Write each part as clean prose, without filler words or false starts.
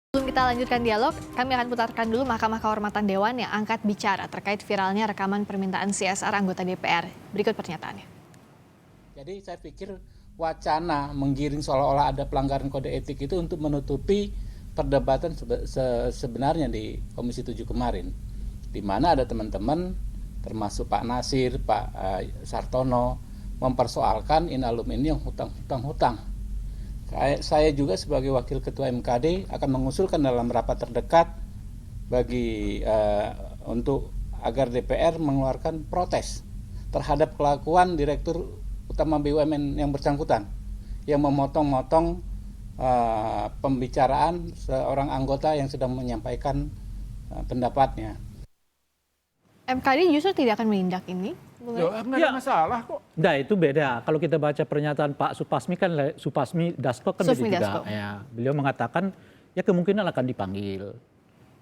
Sebelum kita lanjutkan dialog, kami akan putarkan dulu Mahkamah Kehormatan Dewan yang angkat bicara terkait viralnya rekaman permintaan CSR anggota DPR. Berikut pernyataannya. Jadi saya pikir wacana menggiring seolah-olah ada pelanggaran kode etik itu untuk menutupi perdebatan sebenarnya di Komisi 7 kemarin. Di mana ada teman-teman termasuk Pak Nasir, Pak Sartono mempersoalkan inalum ini yang hutang-hutang. Saya juga sebagai Wakil Ketua MKD akan mengusulkan dalam rapat terdekat untuk agar DPR mengeluarkan protes terhadap kelakuan Direktur Utama BUMN yang bersangkutan yang memotong-motong pembicaraan seorang anggota yang sedang menyampaikan pendapatnya. MKD justru tidak akan menindak ini? Nggak ada masalah kok. Nah itu beda. Kalau kita baca pernyataan Pak Supasmi kan, Supasmi Dasko kan Supasmi beda Dasko. juga. Ya, beliau mengatakan ya kemungkinan akan dipanggil.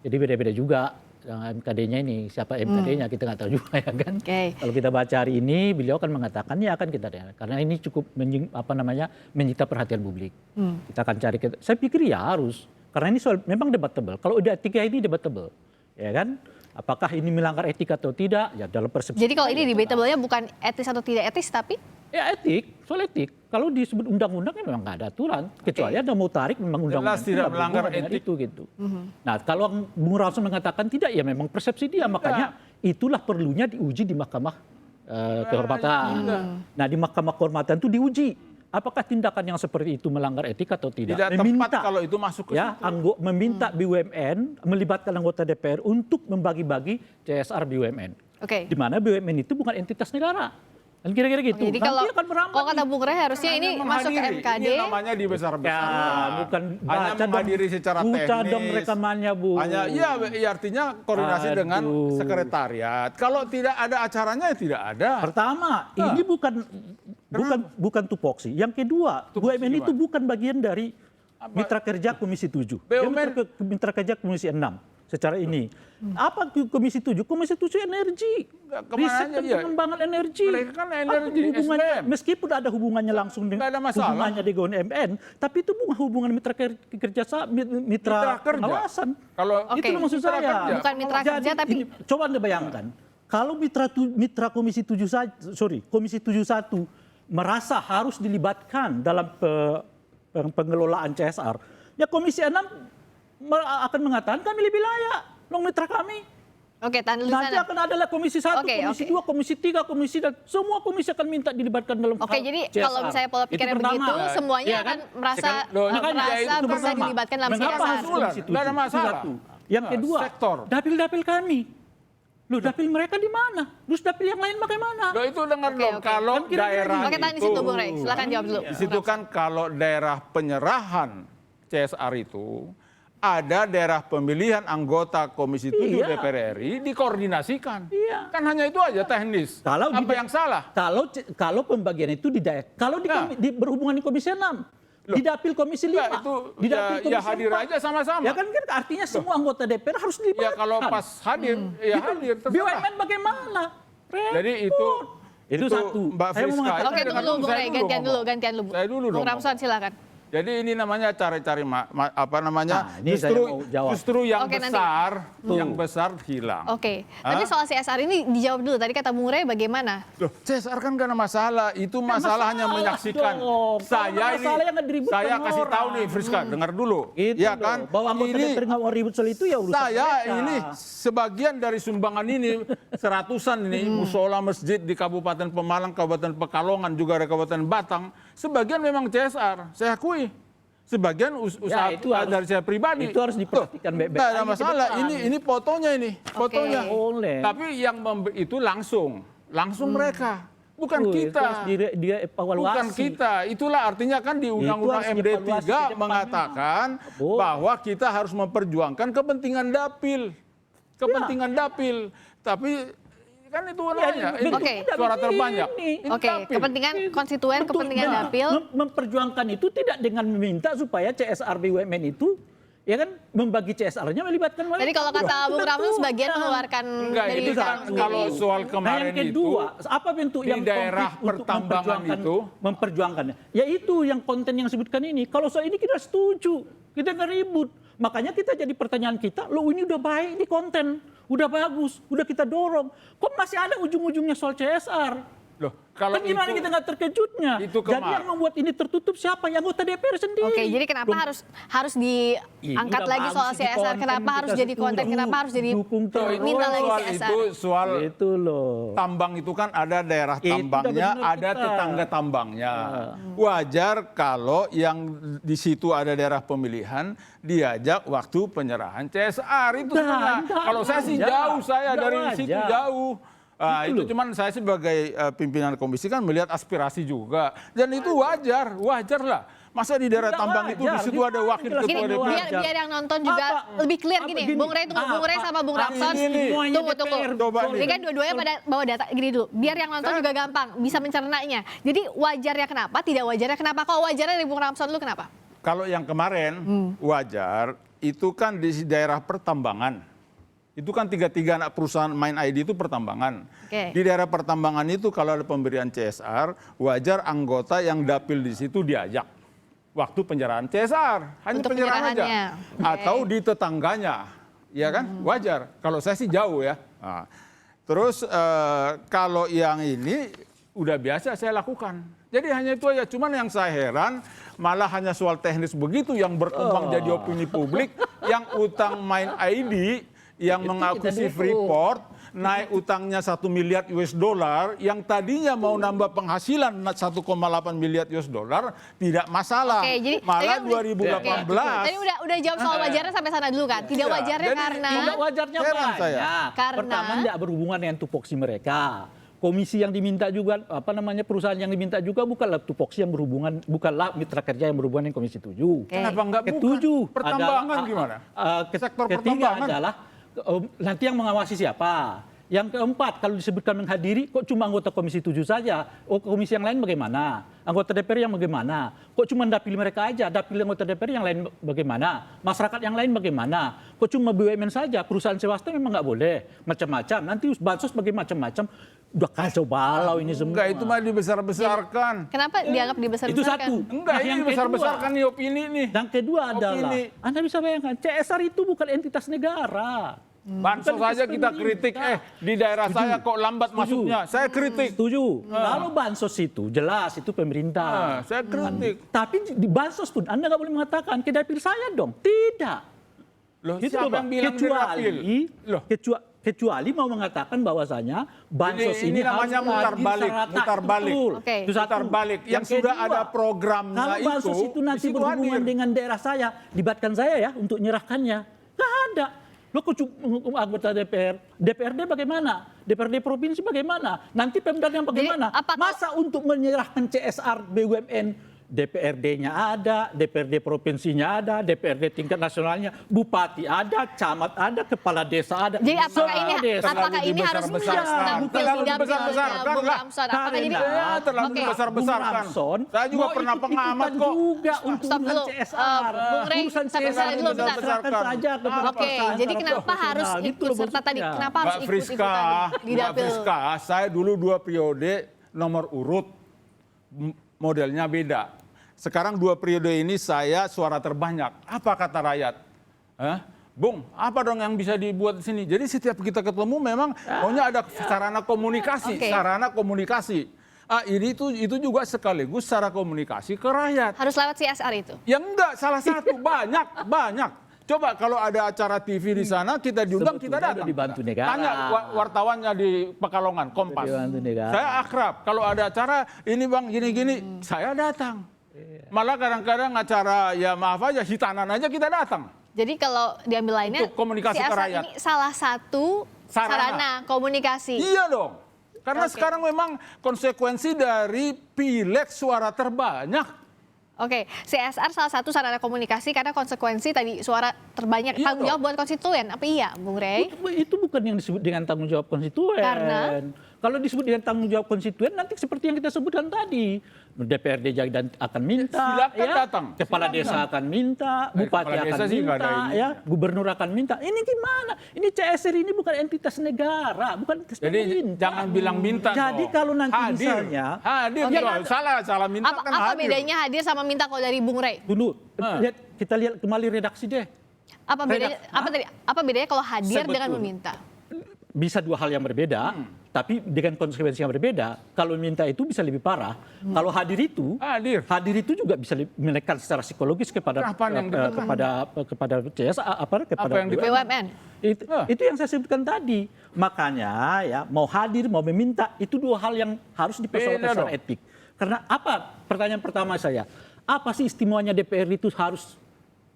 Jadi beda-beda juga MKD-nya ini. Siapa MKD-nya kita nggak tahu juga ya kan. Okay. Kalau kita baca hari ini beliau akan mengatakan ya akan kita dengar. Karena ini cukup menyita perhatian publik. Kita akan cari. Saya pikir ya harus. Karena ini soal memang debatable. Kalau udah etika ini debatable. Ya kan. Apakah ini melanggar etik atau tidak? Ya dalam persepsi. Jadi kalau ini debatable-nya bukan etis atau tidak etis, tapi? Ya etik, soal etik. Kalau disebut undang-undang kan memang nggak ada aturan. Kecuali ada mau tarik memang undang-undang. Jelas tidak melanggar etik. Itu gitu. Nah kalau Bung Ramson mengatakan tidak, ya memang persepsi dia. Makanya itulah perlunya diuji di Mahkamah Kehormatan. Nah di Mahkamah Kehormatan itu diuji. Apakah tindakan yang seperti itu melanggar etik atau tidak? Tidak tepat kalau itu masuk ke situ. Meminta BUMN, melibatkan anggota DPR untuk membagi-bagi CSR BUMN. Oke. Di mana BUMN itu bukan entitas negara. Dan kira-kira gitu. Jadi kalau kata Bung Rey harusnya ini masuk ke MKD. Ini namanya dibesar-besarkan. Ya, bukan hanya menghadiri secara teknis. Buka dong rekamannya, Bu. Hanya iya artinya koordinasi dengan sekretariat. Kalau tidak ada acaranya ya tidak ada. Pertama, ini bukan tupoksi. Yang kedua, BUMN itu bukan bagian dari mitra kerja Komisi 7. Dia mitra kerja Komisi 6. Secara ini. Apa Komisi 7? Komisi 7 energi. Riset dan pengembangan energi. Mereka kan energi hubungannya, meskipun ada hubungannya langsung dengan hubungannya dengan MN, tapi itu bukan hubungan mitra kerja, mitra pengawasan. Kalau itu maksud saya. Bukan mitra kerja tapi coba Anda bayangkan. Kalau mitra Komisi 71 merasa harus dilibatkan dalam pengelolaan CSR, ya Komisi 6 akan mengatakan kami lebih layak, mitra kami. Oke, nanti akan adalah Komisi 1, Komisi 2, Komisi 3, Komisi dan semua komisi akan minta dilibatkan dalam Oke, jadi CSR. kalau misalnya pola pikirnya begitu, semuanya ya kan? akan merasa bisa dilibatkan dalam Mengapa CSR. Tidak ada masalah. Yang kedua, dapil-dapil kami. Loh, dapil mereka di mana? Terus dapil yang lain bagaimana? Loh, itu dengar dong, kalau daerah Oke, tanya di situ, Bung Rey. Silakan jawab dulu. Di situ kan kalau daerah penyerahan CSR itu ada daerah pemilihan anggota Komisi 7 DPR RI dikoordinasikan. Kan hanya itu aja teknis. Kalau apa yang salah? Kalau pembagian itu di daerah, kalau berhubungan di Komisi 6, di dapil Komisi 5, itu di dapil Komisi hadir 4. Aja sama-sama. Ya kan artinya semua anggota DPR harus dilibatkan. Ya kalau pas hadir, ya hadir. BUMN bagaimana? Jadi itu satu. Mbak Friska. Oke, tunggu Bung Rey, gantian dulu. Saya dulu dong. Bung Ramson silakan. Jadi ini namanya cari-cari justru yang besar hilang. Oke, tapi soal CSR ini dijawab dulu. Tadi kata Bung Rey bagaimana? Loh, CSR kan gak ada masalah. Itu masalah hanya menyaksikan. Saya kasih tahu nih Friska, dengar dulu. Ya kan? Bahwa ini ribut soal itu ya urusan ini sebagian dari sumbangan ini seratusan ini musola masjid di Kabupaten Pemalang, Kabupaten Pekalongan, juga ada Kabupaten Batang. Sebagian memang CSR, saya akui. Sebagian usaha itu dari saya pribadi. Itu harus diperhatikan baik-baik. Tidak ada masalah. Ini fotonya ini. Fotonya. Oleh. Tapi yang itu langsung mereka. Bukan kita. Dia evaluasi. Bukan kita. Itulah artinya kan di Undang-Undang MD 3 mengatakan bahwa kita harus memperjuangkan kepentingan dapil. Kepentingan dapil. Tapi kan itu namanya suara terbanyak. Oke, kepentingan konstituen, kepentingan dapil. Memperjuangkan itu tidak dengan meminta supaya CSR BUMN itu ya kan membagi CSR-nya melibatkan mereka. Jadi kalau kata Bung Ramson sebagian mengeluarkan dari itu kan kalau soal kemarin yang kedua, apa bentuk di yang daerah pertambangan itu memperjuangkannya? Ya itu yang konten yang disebutkan ini. Kalau soal ini kita setuju, kita nggak ribut. Makanya kita jadi pertanyaan kita, lo ini udah baik di konten, udah bagus, udah kita dorong. Kok masih ada ujung-ujungnya soal CSR? Loh, kalau Kan gimana itu, kita nggak terkejutnya? itu Jadi kemar- yang membuat ini tertutup siapa? Yang anggota DPR sendiri. Oke, jadi kenapa Loh, harus diangkat udah lagi bagus soal di CSR? konten, Kenapa harus dikasih jadi konten? dulu. Kenapa harus jadi Dukung terus. minta lagi soal CSR? itu soal Itu loh. tambang itu kan ada daerah Itu udah tambangnya, benar ada kita. tetangga tambangnya. Wajar kalau yang di situ ada daerah pemilihan diajak waktu penyerahan CSR itu sebenarnya. enggak, Kalau saya sih wajar. jauh Enggak dari wajar. situ jauh. Ah, Gitu itu loh. cuman saya sebagai pimpinan komisi kan melihat aspirasi juga dan itu wajar lah. Masa di daerah Enggak tambang itu di wajar. situ ada wakil Gimana ketua Gini, jelasin DPR. biar yang nonton juga Apa? lebih clear Apa gini. gini? Bung Rey tunggu, Bung Rey sama Bung Ramson. ini. Tunggu. Coba Ini kan dua-duanya pada bawa data gini dulu. Biar yang nonton juga gampang, bisa mencernanya. Jadi wajarnya kenapa? Tidak wajarnya kenapa? Kok wajarnya dari Bung Ramson dulu kenapa? Kalau yang kemarin wajar itu kan di daerah pertambangan. Itu kan tiga anak perusahaan Main ID itu pertambangan. Oke. Di daerah pertambangan itu kalau ada pemberian CSR, wajar anggota yang dapil di situ diajak. Waktu penyerahan CSR, hanya Untuk penyerahan aja. penyerahannya. Oke. Atau di tetangganya, ya kan? Wajar. Kalau saya sih jauh ya. Nah, terus kalau yang ini udah biasa saya lakukan. Jadi hanya itu aja. Cuman yang saya heran malah hanya soal teknis begitu yang berkembang jadi opini publik, yang utang Main ID, yang mengakuisisi Freeport, naik utangnya 1 miliar US dollar, yang tadinya mau nambah penghasilan 1,8 miliar US dollar, tidak masalah. Oke, jadi Malah tadi 2018. Tadi udah jawab soal wajarnya sampai sana dulu kan? Tidak Iya, wajarnya jadi karena Tidak wajarnya Heran banyak. saya. Karena- Pertama tidak berhubungan dengan tupoksi mereka. Komisi yang diminta juga, perusahaan yang diminta juga bukanlah tupoksi yang berhubungan, bukanlah mitra kerja yang berhubungan dengan Komisi 7. Oke. Kenapa enggak bukan? Ketujuh. Pertambangan gimana? Sektor Ketiga pertambangan. adalah nanti yang mengawasi siapa. Yang keempat, kalau disebutkan menghadiri, kok cuma anggota Komisi 7 saja? Oh, komisi yang lain bagaimana? Anggota DPR yang bagaimana? Kok cuma dapil mereka aja? Dapil anggota DPR yang lain bagaimana? Masyarakat yang lain bagaimana? Kok cuma BUMN saja? Perusahaan swasta memang nggak boleh. Macam-macam. Nanti bansos bagaimana macam-macam. Udah kacau balau ini semua. Enggak, itu mah dibesar-besarkan. kenapa dianggap dibesar-besarkan? Itu satu. Enggak, Nah, ini yang besar-besarkan nih opini nih. Yang kedua adalah, Opini. Anda bisa bayangkan, CSR itu bukan entitas negara. Bansos Bukan saja kita kritik, di daerah saya kok lambat masuknya. Saya kritik. Setuju. Kalau bansos itu jelas itu pemerintah. Saya kritik. Tapi di bansos pun Anda nggak boleh mengatakan ke dapil saya dong. Tidak. Loh, Gitu siapa loh, Bang. yang bilang di dapil? Loh, Kecuali mau mengatakan bahwasanya bansos Ini ini, namanya harus mutar hadir balik, secara mutar tak. balik. Betul. Oke. Itu satu. Mutar balik. Yang sudah kedua, ada programnya kalau bansos itu nanti di situ berhubungan hadir. dengan daerah saya, libatkan saya ya untuk menyerahkannya. Nggak ada. Lo kok anggota DPR, DPRD bagaimana? DPRD provinsi bagaimana? Nanti Pemdanya bagaimana? apakah- Masa untuk menyerahkan CSR BUMN, DPRD-nya ada, DPRD provinsinya ada, DPRD tingkat nasionalnya, bupati ada, camat ada, kepala desa ada. Jadi apakah ini Semua desa. apakah ini harus dibesar-besarkan. tampil Terlalu di dibesar-besarkan dapilnya Bung lah. Ramson? Apakah jadi Ya, terlalu Oke. dibesar-besarkan. Bung Ramson, Saya juga mau pernah ikut-ikutan pengamat kok. juga untuk Stop urusan dulu. CSR. Bung Rey, Urusan sampai CSR sana dulu, bentar. serahkan saja kepada Oke, perusahaan jadi secara kenapa harus profesional. Gitu ikut loh serta tadi? maksudnya. Kenapa harus Mbak Friska, ikut-ikutan di Mbak dapil? Friska, saya dulu 2 periode nomor urut modelnya beda. Sekarang 2 periode ini saya suara terbanyak. Apa kata rakyat? Hah? Bung, apa dong yang bisa dibuat di sini? Jadi setiap kita ketemu memang maunya ada sarana komunikasi, Oke. sarana komunikasi. Ini itu juga sekaligus cara komunikasi ke rakyat. Harus lewat CSR itu. Ya enggak, salah satu banyak. Coba kalau ada acara TV di sana, kita diundang, kita Sebetulnya datang. udah dibantu negara. Tanya wartawannya di Pekalongan, Kompas. Udah dibantu negara. Saya akrab. Kalau ada acara, ini bang, gini-gini, saya datang. Malah kadang-kadang acara, ya maaf aja, hitanan aja kita datang. Jadi kalau diambil lainnya, Untuk komunikasi ke CSR rakyat. ini salah satu sarana komunikasi. Iya dong. Karena Oke. sekarang memang konsekuensi dari pileg suara terbanyak. Oke, CSR salah satu sarana komunikasi karena konsekuensi tadi suara terbanyak. Iya Tanggung dong. jawab buat konstituen, apa iya, Bung Rey? Itu bukan yang disebut dengan tanggung jawab konstituen. Karena? Kalau disebut dengan tanggung jawab konstituen, nanti seperti yang kita sebutkan tadi. DPRD akan minta, Silakan datang. Kepala Silakan. desa akan minta, bupati Kepala akan desa sih nggak ada minta, ini. ya, gubernur akan minta. Ini gimana? Ini CSR ini bukan entitas negara, bukan entitas Jadi pemerintah. jangan bilang minta. Jadi dong. kalau nanti hadir. misalnya, Hadir, Oke. kalau salah minta Apa, kan apa hadir. bedanya hadir sama minta kalau dari Bung Rey? dulu kita lihat kembali redaksi deh. Apa bedanya kalau hadir dengan Sebetulnya. meminta? Bisa dua hal yang berbeda, tapi dengan konsekuensi yang berbeda. Kalau minta itu bisa lebih parah. Kalau hadir itu juga bisa menekan secara psikologis kepada kepada CSA, kepada yang BUMN. Itu yang saya sebutkan tadi. Makanya ya mau hadir mau meminta itu dua hal yang harus dipersoalkan secara etik. Karena apa? Pertanyaan pertama saya, apa sih istimewanya DPR itu harus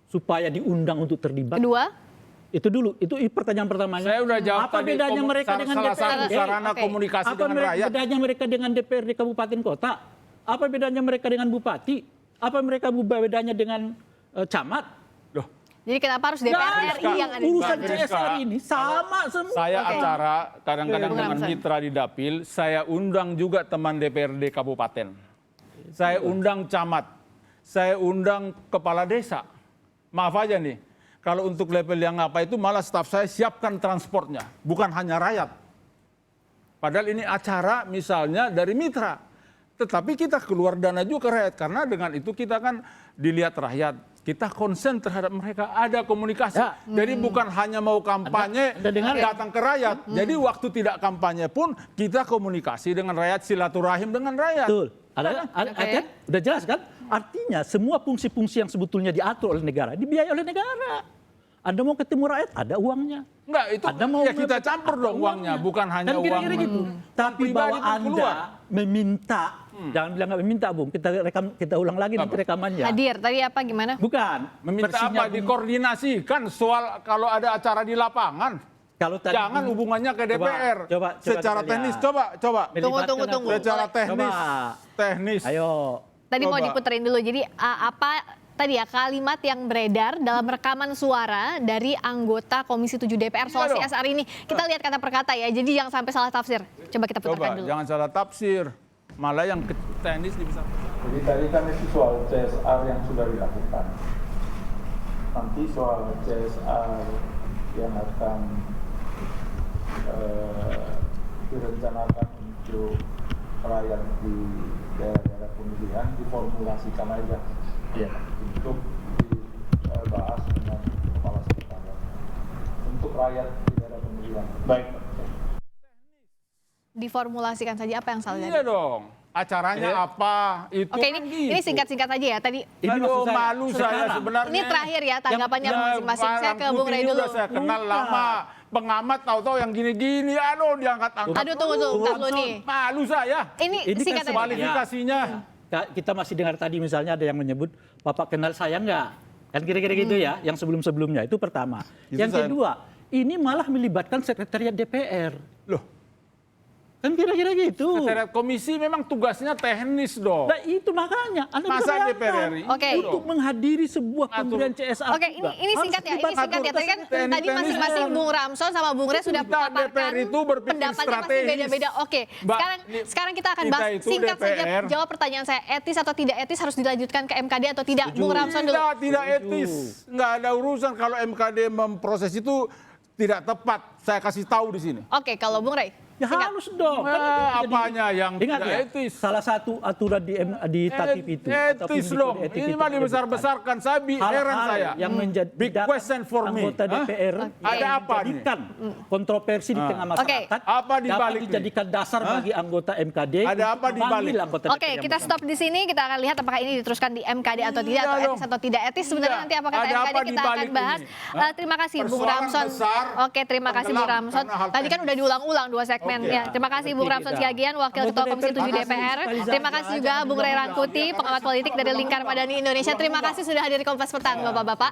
supaya diundang untuk terlibat? Kedua, Itu dulu, itu pertanyaan pertamanya. Saya udah jawab apa tadi, bedanya mereka dengan salah DPRD? satu sarana komunikasi Apa dengan rakyat. bedanya mereka dengan DPRD kabupaten kota? Apa bedanya mereka dengan bupati? Apa bedanya dengan camat? Loh, jadi kenapa harus DPR RI yang ada di Urusan sana? CSR ini sama semua. saya acara kadang-kadang Bung dengan Ramson. mitra di Dapil, saya undang juga teman DPRD kabupaten. Saya undang camat. Saya undang kepala desa. Maaf aja nih. Kalau untuk level yang apa itu malah staf saya siapkan transportnya, bukan hanya rakyat. Padahal ini acara misalnya dari mitra. Tetapi kita keluar dana juga ke rakyat, karena dengan itu kita kan dilihat rakyat. Kita konsen terhadap mereka, ada komunikasi. Ya. Jadi bukan hanya mau kampanye, datang ke rakyat. Jadi waktu tidak kampanye pun kita komunikasi dengan rakyat, silaturahim dengan rakyat. Betul. Kan? Udah jelas kan? Artinya semua fungsi-fungsi yang sebetulnya diatur oleh negara, dibiayai oleh negara. Anda mau ketemu rakyat, ada uangnya. Enggak, itu Anda mau ya kita campur dong uangnya, bukan hanya kan kira-kira uang gitu. Tapi pribadi bahwa pun Anda keluar. meminta, jangan bilang nggak meminta, Bung. Kita ulang lagi nanti rekamannya. Hadir, tadi apa gimana? Bukan. Meminta versinya apa? Bung. Dikoordinasikan soal kalau ada acara di lapangan. Kalau tadi Jangan hubungannya ke DPR. coba Secara kita teknis, lihat. coba. Tunggu. Secara teknis. Coba. Teknis. Ayo. Tadi mau Coba. diputerin dulu. Jadi apa tadi ya kalimat yang beredar dalam rekaman suara dari anggota Komisi 7 DPR soal Iya dong. CSR ini. Kita lihat kata per kata ya. Jadi jangan sampai salah tafsir. Coba kita putarkan dulu. Jangan salah tafsir. Malah yang teknis bisa. Jadi tadi kan itu soal CSR yang sudah dilakukan. Nanti soal CSR yang akan direncanakan untuk rakyat di daerah-daerah pemilihan diformulasikan aja untuk dibahas dengan kepala sekretariat untuk rakyat di daerah pemilihan. Baik. Diformulasikan saja apa yang salah Iya tadi. dong. Acaranya apa? Itu Oke, kan ini gitu. singkat-singkat aja ya. Tadi Ini Aduh, maksud saya, malu saya sekarang. sebenarnya. ini terakhir ya tanggapannya Ya, masing-masing. Saya ke Bung Ray Putih dulu. udah saya kenal lama. Pengamat tahu-tahu yang gini-gini, aduh diangkat-angkat. Aduh, tunggu, bentar dulu nih. Malu saya. Ini Ini kan singkat aja. Kualifikasinya. Kita masih dengar tadi misalnya ada yang menyebut Bapak kenal saya nggak? Kan kira-kira gitu ya, yang sebelum-sebelumnya itu pertama. Itu Yang saya- kedua, ini malah melibatkan sekretariat DPR. Loh, Kan kira-kira gitu. sekretariat komisi memang tugasnya teknis dong. Nah itu makanya Anda bisa Masa bayangkan, DPR RI? Oke. untuk menghadiri sebuah Atur. pemberian CSR. Oke, ini Harus singkat ya. Ini dilibatkan singkat ya. Tadi kan teknis- tadi masing-masing teknis. Bung Ramson sama Bung Ray sudah Kita paparkan DPR itu berpikir pendapatnya masih strategis. beda-beda. Oke, Mbak, sekarang kita akan kita bahas itu singkat saja DPR. jawab pertanyaan saya. Etis atau tidak etis harus dilanjutkan ke MKD atau tidak? Bung Ramson dulu. Tidak etis. Nggak ada urusan kalau MKD memproses itu tidak tepat. Saya kasih tahu di sini. Oke, kalau Bung Ray. Ya singkat. harus dong. Kan itu jadi- Apanya yang Ingat tidak ya, etis? salah satu aturan di Tatip itu. ataupun Etis di dong. kode etik Ini itu mah menyebutkan dibesar-besarkan. Saya heran hal-hal saya. yang menjadi Big question for me. anggota Hah? DPR Ada apa nih? dijadikan kontroversi di tengah masyarakat. Apa di dapat balik nih? dijadikan dasar bagi anggota MKD. Ada apa untuk di balik? memanggil anggota Oke, DPR yang kita bersangkutan. stop di sini. Kita akan lihat apakah ini diteruskan di MKD atau tidak, atau Iya etis dong. atau tidak etis. Sebenarnya Iya. nanti apa kata Ada MKD apa di kita akan balik bahas. ini? Hah? Terima kasih Bung Persoalan Ramson. besar, Oke, terima kasih Bung tenggelam Ramson. karena hal Tadi kan teknis. udah diulang-ulang dua segmen. Oke. Ya, terima kasih Bung Ramson Siagian, Wakil Ketua Komisi 7 DPR. Terima kasih juga Bung Ray Rangkuti, pengamat politik dari Lingkar Madani Indonesia. Terima kasih sudah hadir di Kompas Petang, Bapak-Bapak.